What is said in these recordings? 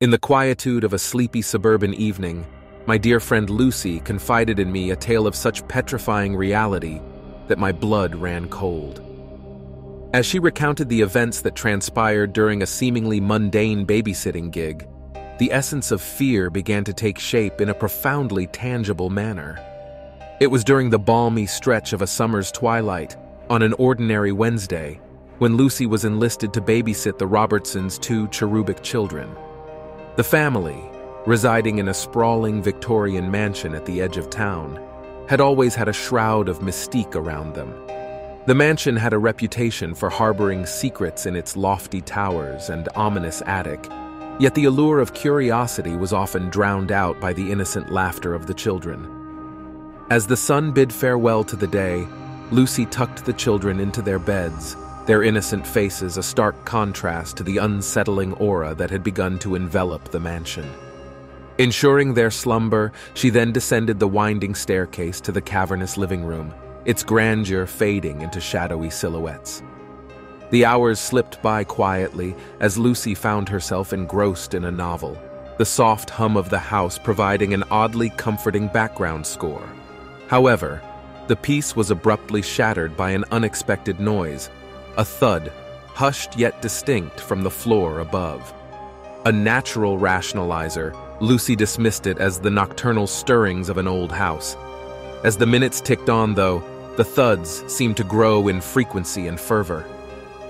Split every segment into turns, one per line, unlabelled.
In the quietude of a sleepy suburban evening, my dear friend Lucy confided in me a tale of such petrifying reality that my blood ran cold. As she recounted the events that transpired during a seemingly mundane babysitting gig, the essence of fear began to take shape in a profoundly tangible manner. It was during the balmy stretch of a summer's twilight, on an ordinary Wednesday, when Lucy was enlisted to babysit the Robertsons' two cherubic children. The family, residing in a sprawling Victorian mansion at the edge of town, had always had a shroud of mystique around them. The mansion had a reputation for harboring secrets in its lofty towers and ominous attic, yet the allure of curiosity was often drowned out by the innocent laughter of the children. As the sun bid farewell to the day, Lucy tucked the children into their beds, their innocent faces a stark contrast to the unsettling aura that had begun to envelop the mansion. Ensuring their slumber, she then descended the winding staircase to the cavernous living room, its grandeur fading into shadowy silhouettes. The hours slipped by quietly as Lucy found herself engrossed in a novel, the soft hum of the house providing an oddly comforting background score. However, the peace was abruptly shattered by an unexpected noise, a thud, hushed yet distinct from the floor above. A natural rationalizer, Lucy dismissed it as the nocturnal stirrings of an old house. As the minutes ticked on, though, the thuds seemed to grow in frequency and fervor.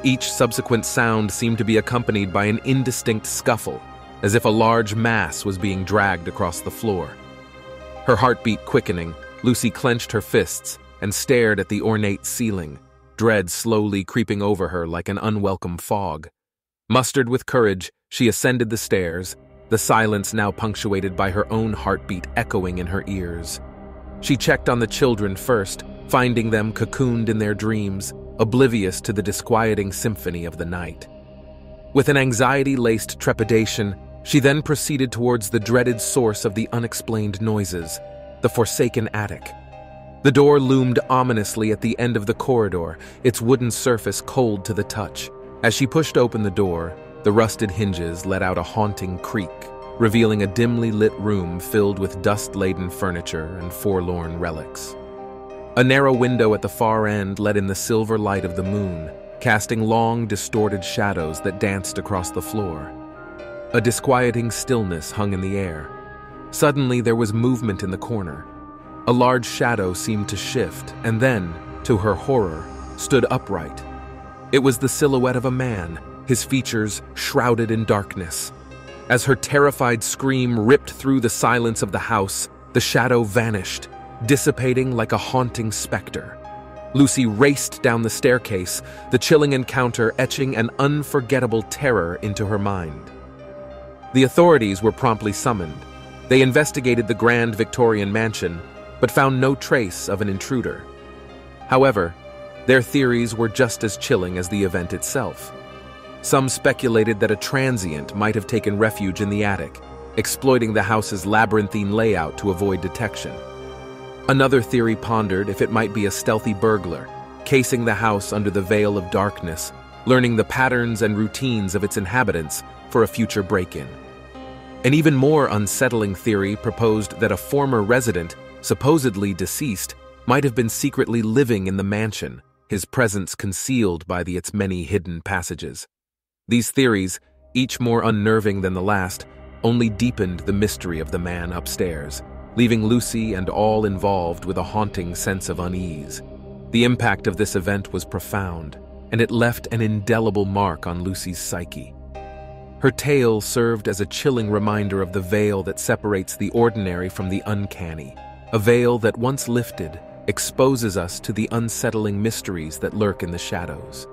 Each subsequent sound seemed to be accompanied by an indistinct scuffle, as if a large mass was being dragged across the floor. Her heartbeat quickening, Lucy clenched her fists and stared at the ornate ceiling, dread slowly creeping over her like an unwelcome fog. Mustered with courage, she ascended the stairs, the silence now punctuated by her own heartbeat echoing in her ears. She checked on the children first, finding them cocooned in their dreams, oblivious to the disquieting symphony of the night. With an anxiety-laced trepidation, she then proceeded towards the dreaded source of the unexplained noises, the forsaken attic. The door loomed ominously at the end of the corridor, its wooden surface cold to the touch. As she pushed open the door, the rusted hinges let out a haunting creak, revealing a dimly lit room filled with dust-laden furniture and forlorn relics. A narrow window at the far end let in the silver light of the moon, casting long, distorted shadows that danced across the floor. A disquieting stillness hung in the air. Suddenly, there was movement in the corner. A large shadow seemed to shift, and then, to her horror, stood upright. It was the silhouette of a man, his features shrouded in darkness. As her terrified scream ripped through the silence of the house, the shadow vanished, dissipating like a haunting specter. Lucy raced down the staircase, the chilling encounter etching an unforgettable terror into her mind. The authorities were promptly summoned. They investigated the grand Victorian mansion, but found no trace of an intruder. However, their theories were just as chilling as the event itself. Some speculated that a transient might have taken refuge in the attic, exploiting the house's labyrinthine layout to avoid detection. Another theory pondered if it might be a stealthy burglar, casing the house under the veil of darkness, learning the patterns and routines of its inhabitants for a future break-in. An even more unsettling theory proposed that a former resident, supposedly deceased, might have been secretly living in the mansion, his presence concealed by its many hidden passages. These theories, each more unnerving than the last, only deepened the mystery of the man upstairs, leaving Lucy and all involved with a haunting sense of unease. The impact of this event was profound, and it left an indelible mark on Lucy's psyche. Her tale served as a chilling reminder of the veil that separates the ordinary from the uncanny, a veil that once lifted exposes us to the unsettling mysteries that lurk in the shadows.